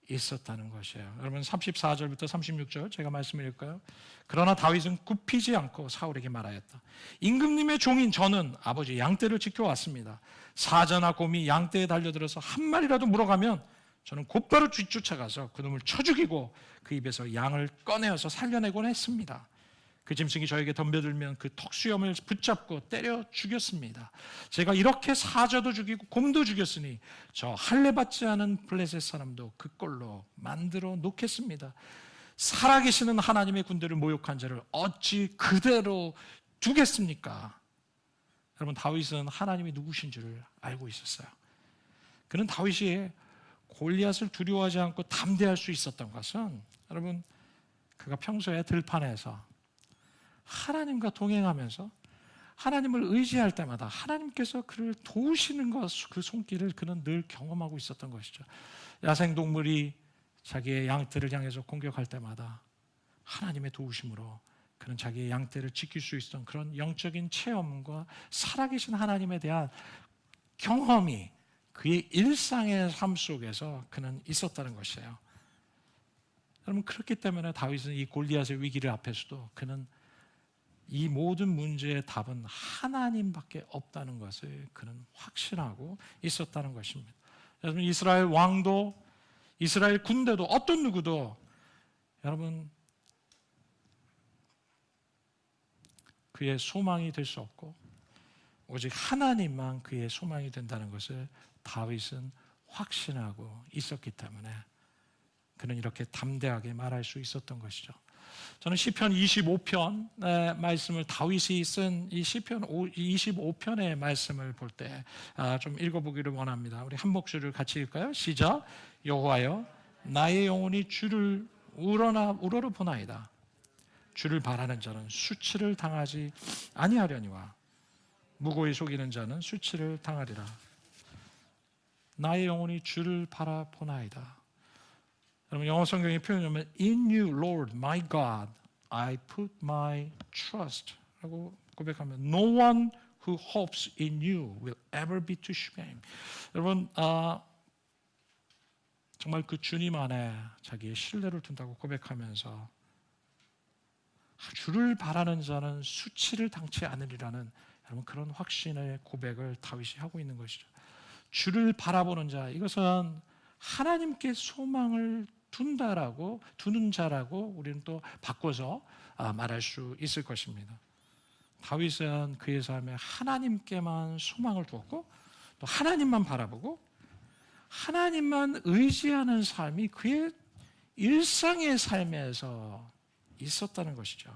있었다는 것이에요. 여러분 34절부터 36절 제가 말씀을 읽을까요? 그러나 다윗은 굽히지 않고 사울에게 말하였다. 임금님의 종인 저는 아버지 양떼를 지켜왔습니다. 사자나 곰이 양떼에 달려들어서 한 마리라도 물어가면 저는 곧바로 뒤쫓아가서 그놈을 쳐 죽이고 그 입에서 양을 꺼내어서 살려내곤 했습니다. 그 짐승이 저에게 덤벼들면 그 턱수염을 붙잡고 때려 죽였습니다. 제가 이렇게 사자도 죽이고 곰도 죽였으니 저 할례 받지 않은 블레셋 사람도 그 꼴로 만들어 놓겠습니다. 살아계시는 하나님의 군대를 모욕한 자를 어찌 그대로 두겠습니까? 여러분 다윗은 하나님이 누구신 줄을 알고 있었어요. 그는 다윗이 골리앗을 두려워하지 않고 담대할 수 있었던 것은 여러분 그가 평소에 들판에서 하나님과 동행하면서 하나님을 의지할 때마다 하나님께서 그를 도우시는 것, 그 손길을 그는 늘 경험하고 있었던 것이죠. 야생동물이 자기의 양떼를 향해서 공격할 때마다 하나님의 도우심으로 그는 자기의 양떼를 지킬 수 있었던 그런 영적인 체험과 살아계신 하나님에 대한 경험이 그의 일상의 삶 속에서 그는 있었다는 것이에요. 여러분 그렇기 때문에 다윗은 이 골리앗의 위기를 앞에서도 그는 이 모든 문제의 답은 하나님밖에 없다는 것을 그는 확신하고 있었다는 것입니다. 여러분 이스라엘 왕도 이스라엘 군대도 어떤 누구도 여러분 그의 소망이 될 수 없고 오직 하나님만 그의 소망이 된다는 것을 다윗은 확신하고 있었기 때문에 그는 이렇게 담대하게 말할 수 있었던 것이죠. 저는 시편 25편의 말씀을 다윗이 쓴 이 시편 25편의 말씀을 볼 때 좀 읽어보기를 원합니다. 우리 한 목소리를 같이 읽을까요? 시작. 여호와여 나의 영혼이 주를 우러러 보나이다. 주를 바라는 자는 수치를 당하지 아니하려니와 무고히 속이는 자는 수치를 당하리라. 나의 영혼이 주를 바라보나이다. 여러분 영어 성경에 표현하면 In you, Lord, my God, I put my trust 라고 고백하면 No one who hopes in you will ever be to shame. 여러분 정말 그 주님 안에 자기의 신뢰를 둔다고 고백하면서 주를 바라는 자는 수치를 당치 않으리라는 여러분 그런 확신의 고백을 다윗이 하고 있는 것이죠. 주를 바라보는 자, 이것은 하나님께 소망을 두는 자라고 우리는 또 바꿔서 말할 수 있을 것입니다. 다윗은 그의 삶에 하나님께만 소망을 두었고 또 하나님만 바라보고 하나님만 의지하는 삶이 그의 일상의 삶에서 있었다는 것이죠.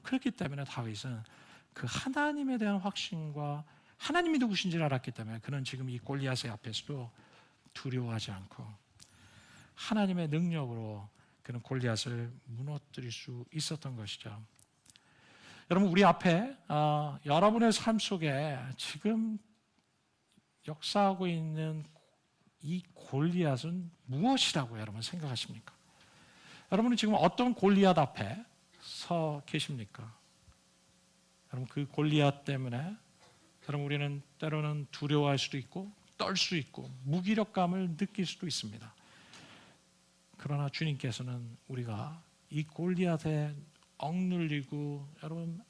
그렇기 때문에 다윗은 그 하나님에 대한 확신과 하나님이 누구신지를 알았기 때문에 그는 지금 이 골리앗의 앞에서도 두려워하지 않고 하나님의 능력으로 그는 골리앗을 무너뜨릴 수 있었던 것이죠. 여러분 우리 앞에 여러분의 삶 속에 지금 역사하고 있는 이 골리앗은 무엇이라고 여러분 생각하십니까? 여러분은 지금 어떤 골리앗 앞에 서 계십니까? 여러분 그 골리앗 때문에 여러분 우리는 때로는 두려워할 수도 있고 떨 수 있고 무기력감을 느낄 수도 있습니다. 그러나 주님께서는 우리가 이 골리앗에 억눌리고 여러분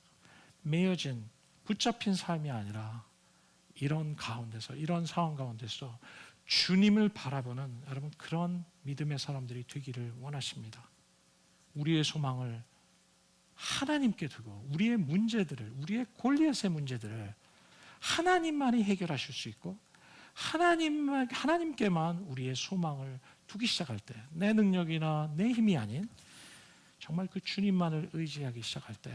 매여진 붙잡힌 삶이 아니라 이런 가운데서 이런 상황 가운데서 주님을 바라보는 여러분 그런 믿음의 사람들이 되기를 원하십니다. 우리의 소망을 하나님께 두고 우리의 문제들을 우리의 골리앗의 문제들을 하나님만이 해결하실 수 있고 하나님께만 우리의 소망을 두기 시작할 때 내 능력이나 내 힘이 아닌 정말 그 주님만을 의지하기 시작할 때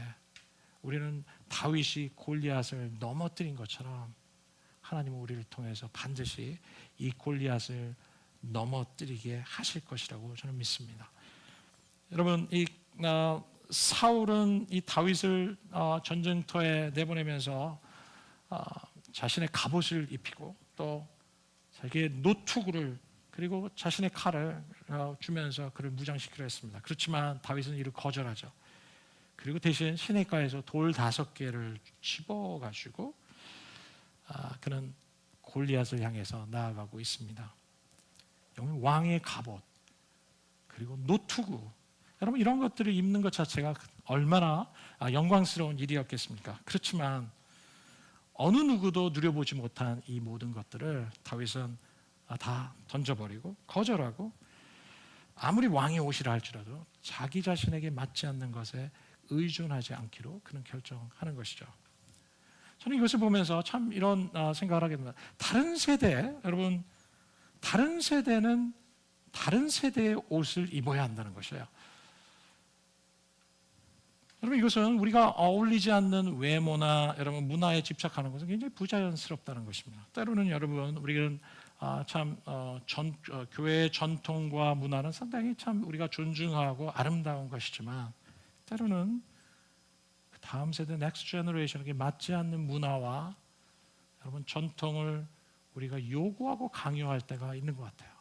우리는 다윗이 골리앗을 넘어뜨린 것처럼 하나님은 우리를 통해서 반드시 이 골리앗을 넘어뜨리게 하실 것이라고 저는 믿습니다. 여러분 이 사울은 이 다윗을 전쟁터에 내보내면서 자신의 갑옷을 입히고 또 자기의 노투구를 그리고 자신의 칼을 주면서 그를 무장시키려 했습니다. 그렇지만 다윗은 이를 거절하죠. 그리고 대신 시내가에서 돌 5개를 집어가지고 그는 골리앗을 향해서 나아가고 있습니다. 왕의 갑옷 그리고 노투구 여러분 이런 것들을 입는 것 자체가 얼마나 영광스러운 일이었겠습니까? 그렇지만 어느 누구도 누려보지 못한 이 모든 것들을 다윗은 다 던져버리고 거절하고 아무리 왕의 옷이라 할지라도 자기 자신에게 맞지 않는 것에 의존하지 않기로 그는 결정하는 것이죠. 저는 이것을 보면서 참 이런 생각을 하게 됩니다. 다른 세대, 여러분 다른 세대는 다른 세대의 옷을 입어야 한다는 것이에요. 여러분 이것은 우리가 어울리지 않는 외모나 여러분 문화에 집착하는 것은 굉장히 부자연스럽다는 것입니다. 때로는 여러분 우리는 교회의 전통과 문화는 상당히 참 우리가 존중하고 아름다운 것이지만 때로는 다음 세대 넥스트 제너레이션에게 맞지 않는 문화와 여러분 전통을 우리가 요구하고 강요할 때가 있는 것 같아요.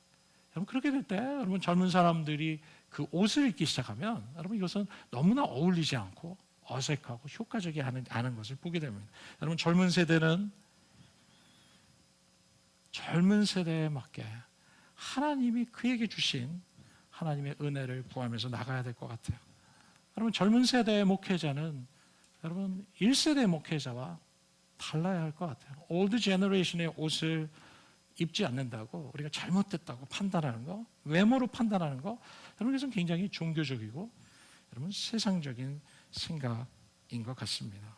여러분 그렇게 될 때 여러분 젊은 사람들이 그 옷을 입기 시작하면 여러분 이것은 너무나 어울리지 않고 어색하고 효과적이 않은 것을 보게 됩니다. 여러분 젊은 세대는 젊은 세대에 맞게 하나님이 그에게 주신 하나님의 은혜를 구하면서 나가야 될 것 같아요. 여러분 젊은 세대의 목회자는 여러분 1세대 목회자와 달라야 할 것 같아요. 올드 제너레이션의 옷을 입지 않는다고 우리가 잘못됐다고 판단하는 거, 외모로 판단하는 거, 여러분 이것은 굉장히 종교적이고 여러분 세상적인 생각인 것 같습니다.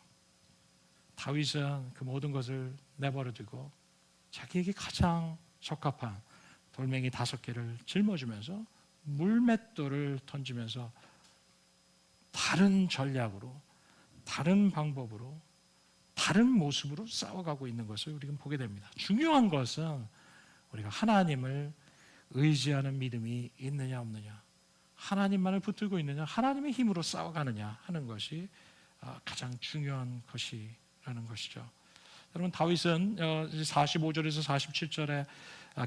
다윗은 그 모든 것을 내버려두고 자기에게 가장 적합한 돌멩이 5개를 짊어주면서 물맷돌을 던지면서 다른 전략으로, 다른 방법으로, 다른 모습으로 싸워가고 있는 것을 우리가 보게 됩니다. 중요한 것은 우리가 하나님을 의지하는 믿음이 있느냐 없느냐, 하나님만을 붙들고 있느냐, 하나님의 힘으로 싸워가느냐 하는 것이 가장 중요한 것이라는 것이죠. 여러분 다윗은 45절에서 47절에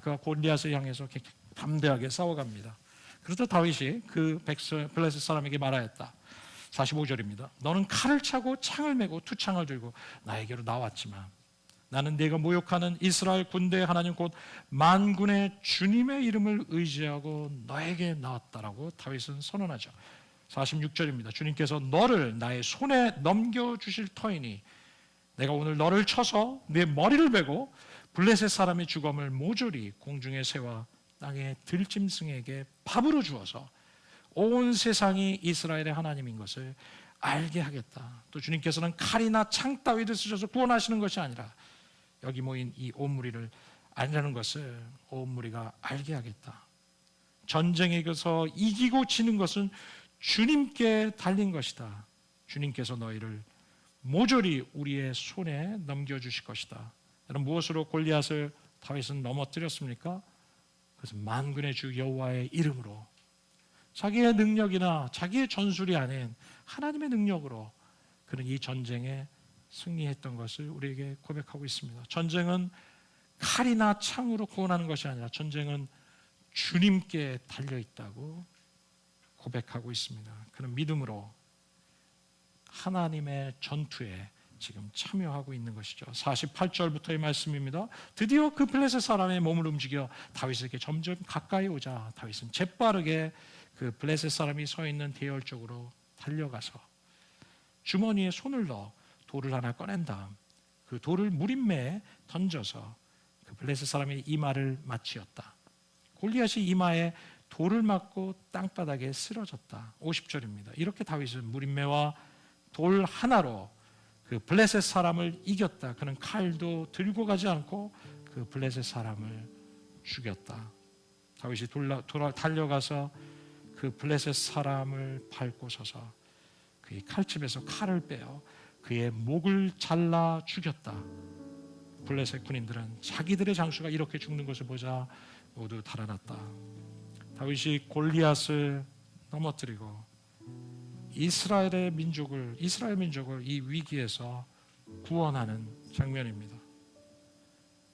그가 골리앗을 향해서 담대하게 싸워갑니다. 그래서 다윗이 그 블레셋 사람에게 말하였다. 45절입니다. 너는 칼을 차고 창을 메고 투창을 들고 나에게로 나왔지만 나는 네가 모욕하는 이스라엘 군대의 하나님 곧 만군의 주님의 이름을 의지하고 너에게 나왔다라고 다윗은 선언하죠. 46절입니다. 주님께서 너를 나의 손에 넘겨주실 터이니 내가 오늘 너를 쳐서 네 머리를 베고 블레셋 사람의 주검을 모조리 공중의 새와 땅의 들짐승에게 밥으로 주어서 온 세상이 이스라엘의 하나님인 것을 알게 하겠다. 또 주님께서는 칼이나 창 따위를 쓰셔서 구원하시는 것이 아니라 여기 모인 이 온 무리를 알라는 것을 온 무리가 알게 하겠다. 전쟁에서 이기고 지는 것은 주님께 달린 것이다. 주님께서 너희를 모조리 우리의 손에 넘겨주실 것이다. 여러분, 무엇으로 골리앗을 다윗은 넘어뜨렸습니까? 그것은 만군의 주 여호와의 이름으로, 자기의 능력이나 자기의 전술이 아닌 하나님의 능력으로 그는 이 전쟁에 승리했던 것을 우리에게 고백하고 있습니다. 전쟁은 칼이나 창으로 구원하는 것이 아니라 전쟁은 주님께 달려있다고 고백하고 있습니다. 그는 믿음으로 하나님의 전투에 지금 참여하고 있는 것이죠. 48절부터의 말씀입니다. 드디어 그 블레셋 사람의 몸을 움직여 다윗에게 점점 가까이 오자 다윗은 재빠르게 그 블레셋 사람이 서 있는 대열 쪽으로 달려가서 주머니에 손을 넣어 돌을 하나 꺼낸 다음 그 돌을 무림매에 던져서 그 블레셋 사람의 이마를 맞추었다. 골리앗이 이마에 돌을 맞고 땅바닥에 쓰러졌다. 50절입니다. 이렇게 다윗은 무림매와 돌 하나로 그 블레셋 사람을 이겼다. 그는 칼도 들고 가지 않고 그 블레셋 사람을 죽였다. 다윗이 달려가서 그 블레셋 사람을 밟고 서서 그의 칼집에서 칼을 빼어 그의 목을 잘라 죽였다. 블레셋 군인들은 자기들의 장수가 이렇게 죽는 것을 보자 모두 달아났다. 다윗이 골리앗을 넘어뜨리고 이스라엘 민족을 이 위기에서 구원하는 장면입니다.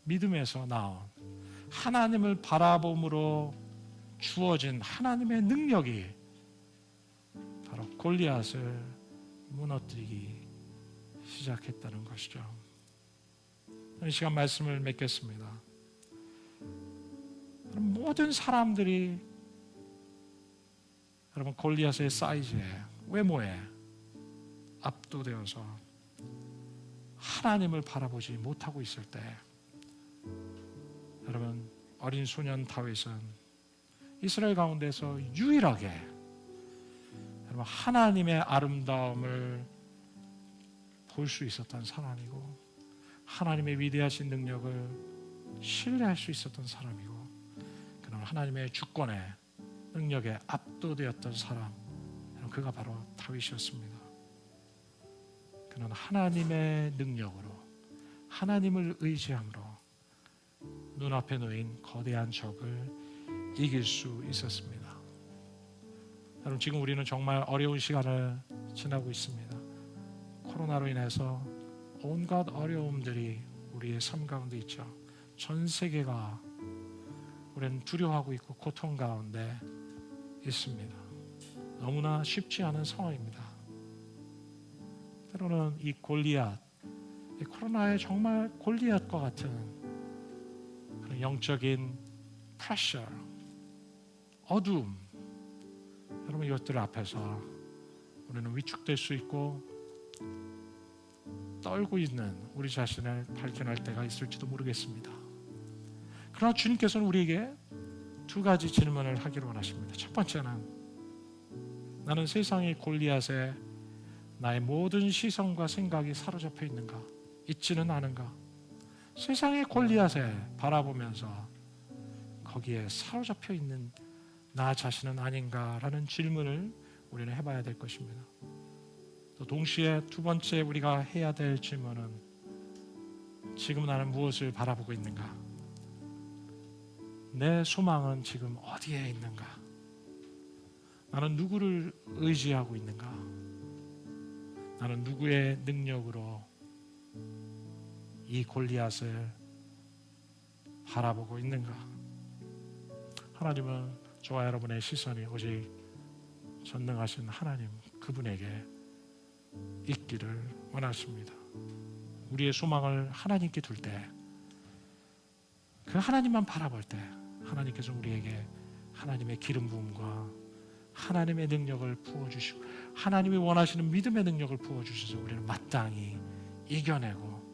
믿음에서 나온 하나님을 바라봄으로 주어진 하나님의 능력이 바로 골리앗을 무너뜨리기 시작했다는 것이죠. 이 시간 말씀을 맺겠습니다. 모든 사람들이 여러분 골리앗의 사이즈에, 외모에 압도되어서 하나님을 바라보지 못하고 있을 때 여러분 어린 소년 다윗은 이스라엘 가운데서 유일하게 여러분 하나님의 아름다움을 볼 수 있었던 사람이고 하나님의 위대하신 능력을 신뢰할 수 있었던 사람이고 그는 하나님의 주권에 능력에 압도되었던 사람, 그가 바로 다윗이었습니다. 그는 하나님의 능력으로 하나님을 의지함으로 눈앞에 놓인 거대한 적을 이길 수 있었습니다. 여러분 지금 우리는 정말 어려운 시간을 지나고 있습니다. 코로나로 인해서 온갖 어려움들이 우리의 삶 가운데 있죠. 전 세계가 우리는 두려워하고 있고 고통 가운데 있습니다. 너무나 쉽지 않은 상황입니다. 때로는 이 골리앗, 이 코로나에 정말 골리앗과 같은 그런 영적인 프레셔, 어두움, 여러분 이것들 앞에서 우리는 위축될 수 있고 떨고 있는 우리 자신을 발견할 때가 있을지도 모르겠습니다. 그러나 주님께서는 우리에게 두 가지 질문을 하기를 원하십니다. 첫 번째는 나는 세상의 골리앗에 나의 모든 시선과 생각이 사로잡혀 있는가? 있지는 않은가? 세상의 골리앗에 바라보면서 거기에 사로잡혀 있는 나 자신은 아닌가라는 질문을 우리는 해봐야 될 것입니다. 또 동시에 두 번째 우리가 해야 될 질문은 지금 나는 무엇을 바라보고 있는가? 내 소망은 지금 어디에 있는가? 나는 누구를 의지하고 있는가? 나는 누구의 능력으로 이 골리앗을 바라보고 있는가? 하나님은 저와 여러분의 시선이 오직 전능하신 하나님 그분에게 있기를 원하십니다. 우리의 소망을 하나님께 둘 때, 그 하나님만 바라볼 때 하나님께서 우리에게 하나님의 기름 부음과 하나님의 능력을 부어주시고 하나님이 원하시는 믿음의 능력을 부어주셔서 우리는 마땅히 이겨내고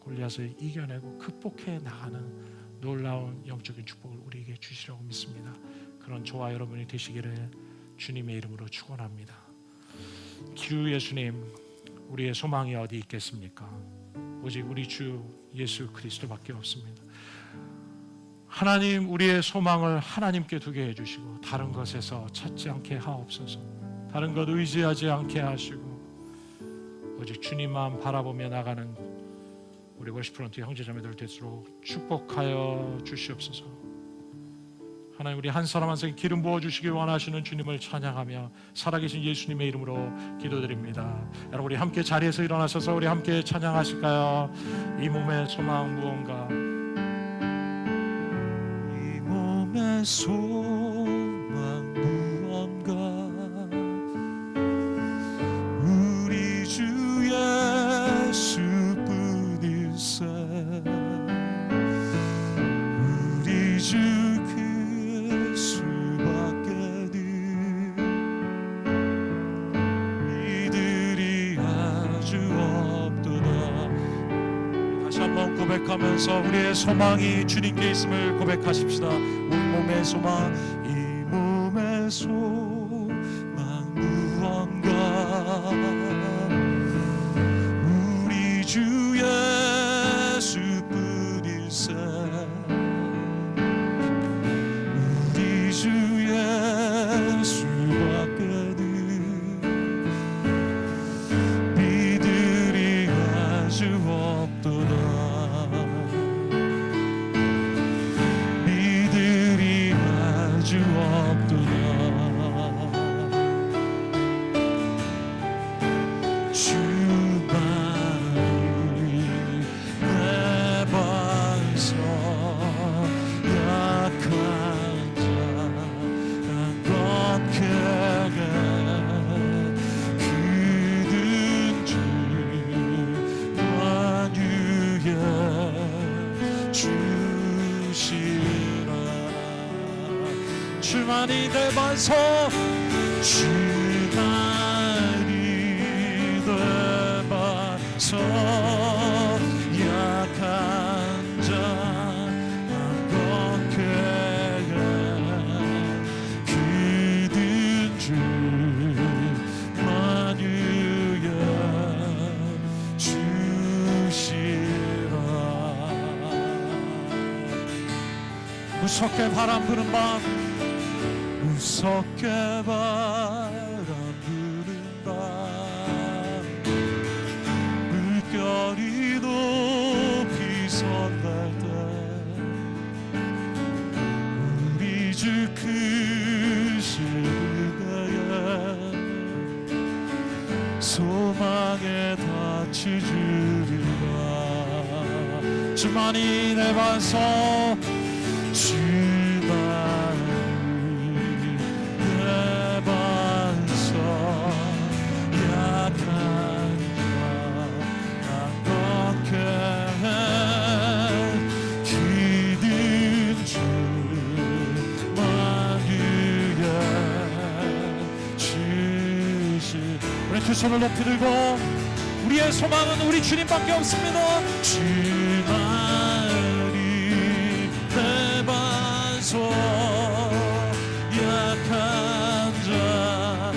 골리앗을 이겨내고 극복해 나가는 놀라운 영적인 축복을 우리에게 주시려고 믿습니다. 그런 저와 여러분이 되시기를 주님의 이름으로 축원합니다. 주 예수님, 우리의 소망이 어디 있겠습니까? 오직 우리 주 예수 그리스도밖에 없습니다. 하나님, 우리의 소망을 하나님께 두게 해주시고 다른 것에서 찾지 않게 하옵소서. 다른 것 의지하지 않게 하시고 오직 주님만 바라보며 나가는 우리 워시프런트 형제자매들 되도록 축복하여 주시옵소서. 하나님, 우리 한 사람 한 사람 기름 부어주시길 원하시는 주님을 찬양하며 살아계신 예수님의 이름으로 기도드립니다. 여러분, 우리 함께 자리에서 일어나셔서 우리 함께 찬양하실까요? 이 몸의 소망 무언가, 이 몸의 소망 무언가, 우리 주 예수뿐일세. 우리 주 그리스도밖에는 이들이 아주 없도다. 다시 한번 고백하면서 우리의 소망이 주님께 있음을 고백하십시다. 우리 몸의 소망, 이 몸의 소망 무언가, 우리 주 예수뿐일세. 우리 주 예수밖에는 이들이 아주 없도다. 이들이 아주 없도다. 주만이 내 반석, 약한 자 안건케게 그든 주 만유에 주시라. 주만이 내 반석, 주만이 내 반석, 약한 자 안건케게 그든 주 만유에 주시라. 무섭게 바람 부는 밤, 무섭게 바람 부는 밤, 물결이 높이 솟을 때 우리 주 크신 그대의 소망에 닿지 주리라. 주만이 내 반석, 주만이 내 반석, 약한 자 안건케 기든 주 만유에 주시. 우리 두 손을 높이 들고 우리의 소망은 우리 주님밖에 없습니다. 주만이 내 반석, 약한 자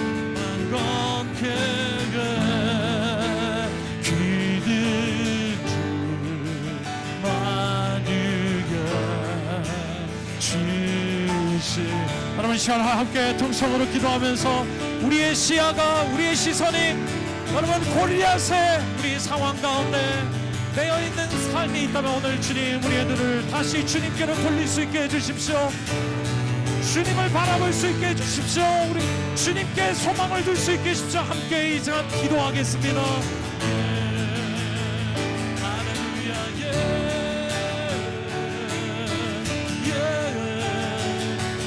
안건케게 기든 주 만유에 주시. 여러분, 시간 함께 통성으로 기도하면서 우리의 시야가, 우리의 시선이 여러분 골리앗의 우리 상황 가운데 매여 있는 삶이 있다면 오늘 주님 우리 애들을 다시 주님께로 돌릴 수 있게 해주십시오. 주님을 바라볼 수 있게 해주십시오. 우리 주님께 소망을 둘 수 있게 해주십시오. 함께 이 시간 기도하겠습니다. 할렐루야.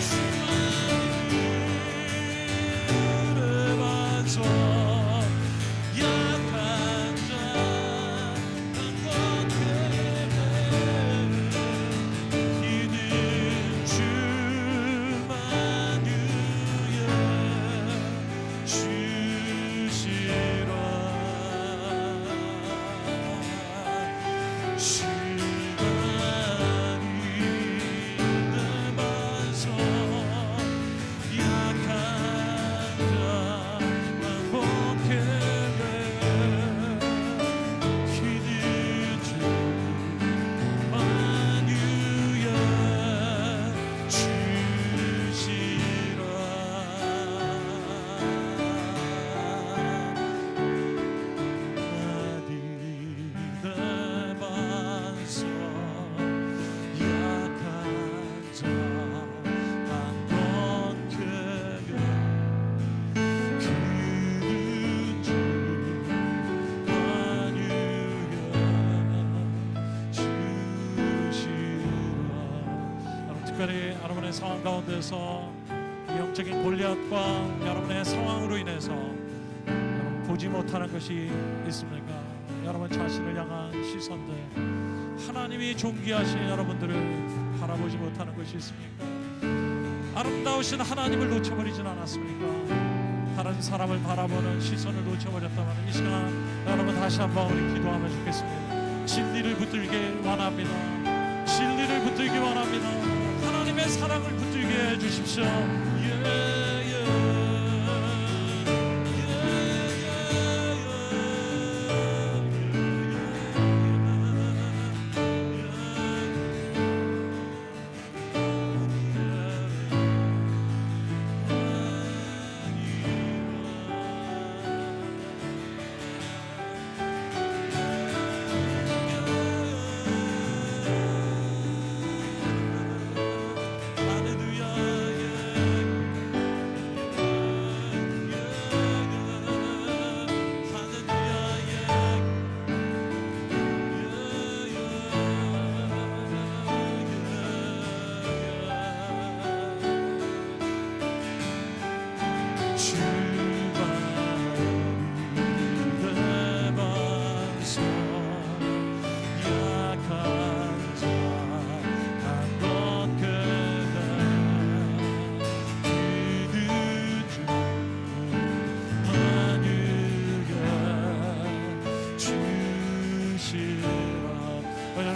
주만 특별히 여러분의 상황 가운데서 영적인 골리앗과 여러분의 상황으로 인해서 여러분 보지 못하는 것이 있습니까? 여러분 자신을 향한 시선들, 하나님이 존귀하신 여러분들을 바라보지 못하는 것이 있습니까? 아름다우신 하나님을 놓쳐버리진 않았습니까? 다른 사람을 바라보는 시선을 놓쳐버렸다면 이 시간 여러분 다시 한번 우리 기도하면 좋겠습니다. 진리를 붙들게 원합니다. 진리를 붙들게 원합니다. 하나님의 사랑을 붙들게 해주십시오.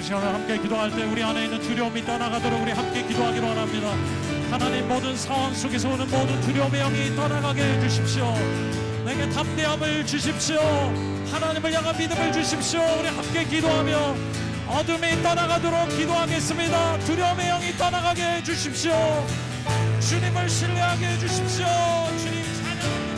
시간을 함께 기도할 때 우리 안에 있는 두려움이 떠나가도록 우리 함께 기도하기로 원합니다. 하나님 모든 상황 속에서 오는 모든 두려움의 영이 떠나가게 해주십시오. 내게 담대함을 주십시오. 하나님을 향한 믿음을 주십시오. 우리 함께 기도하며 어둠이 떠나가도록 기도하겠습니다. 두려움의 영이 떠나가게 해주십시오. 주님을 신뢰하게 해주십시오. 주님 찬양합니다.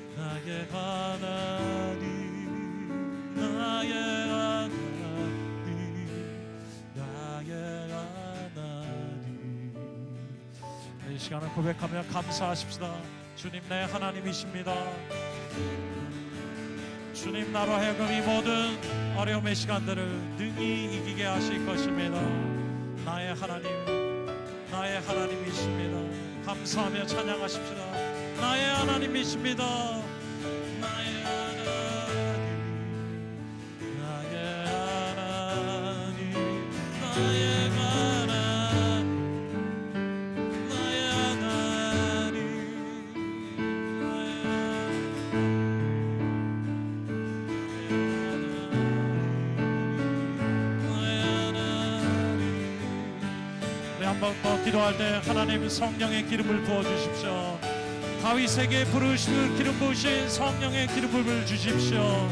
나의 하나님, 나의 하나님, 나의 하나님. 이 시간을 고백하며 감사하십시다. 주님 내 하나님이십니다. 주님 나로 하여금 이 모든 어려움의 시간들을 능히 이기게 하실 것입니다. 나의 하나님, 나의 하나님이십니다. 감사하며 찬양하십시다. 나의 하나님이십니다. 나의 하나님, 나의 하나님, 나의 하나님, 나의 하나님, 나의 하나님. 우리 한번 더 기도할 때 하나님 성령의 기름을 부어주십시오. 다윗에게 부르시는 기름 부으신 성령의 기름을 주십시오.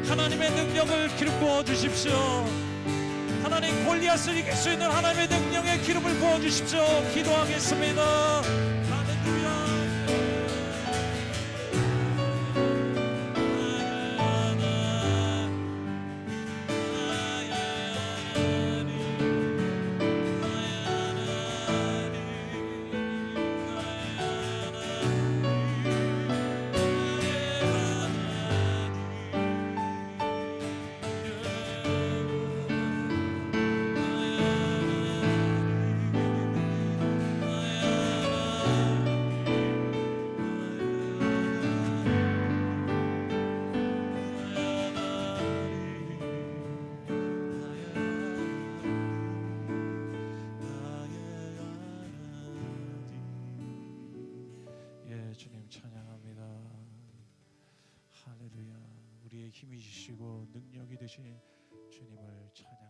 하나님의 능력을 기름 부어 주십시오. 하나님 골리앗을 이길 수 있는 하나님의 능력의 기름을 부어 주십시오. 기도하겠습니다. 할렐루야. 힘이 주시고 능력이 되신 주님을 찬양.